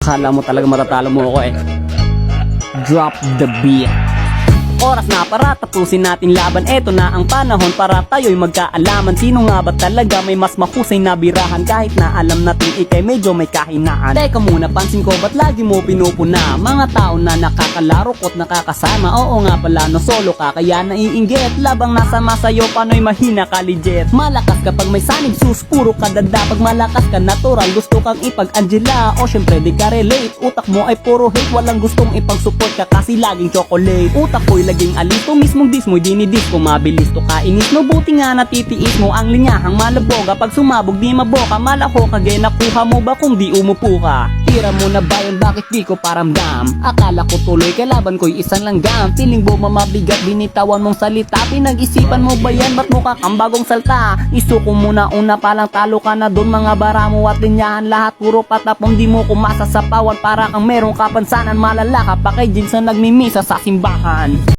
Kala mo talaga matatalo mo ako eh. Drop the beat. Oras na para tapusin natin laban. Eto na ang panahon para tayo'y magkaalaman. Sino nga ba talaga may mas mahusay na birahan? Kahit na alam natin ikay medyo may kahinaan. Teka muna, pansin ko ba't lagi mo pinupuna? Mga tao na nakakalaro ko't nakakasama. Oo nga pala, no solo ka kaya naiinggit. Labang nasama sa'yo, pano'y mahina ka legit. Malakas kapag may sanib, sus, puro ka dada. Pag malakas ka natural, gusto kang ipag-Angela. O syempre di ka relate, utak mo ay puro hate. Walang gustong ipag-support ka kasi laging chocolate. Utak ko'y laging alito, mismong dis mo'y dinidis ko. Mabilis to kainis, no buti nga natitiis mo ang linyahang malaboga. Pag sumabog di maboka, malaho ka gaya nakuha mo ba kung di umupo ka? Tira mo na ba yun, bakit di ko paramdam? Akala ko tuloy kalaban ko'y isang langgam. Feeling mo mamabigat, binitawan mong salita. Pinag-isipan mo ba yan, ba't mukha kang bagong salta? Isuko mo na una palang talo ka na dun. Mga bara mo at linyahan lahat puro patapong. Di mo kumasa sa pawan para kang merong kapansanan. Malala ka pa kay jeans na nagmimisa sa simbahan.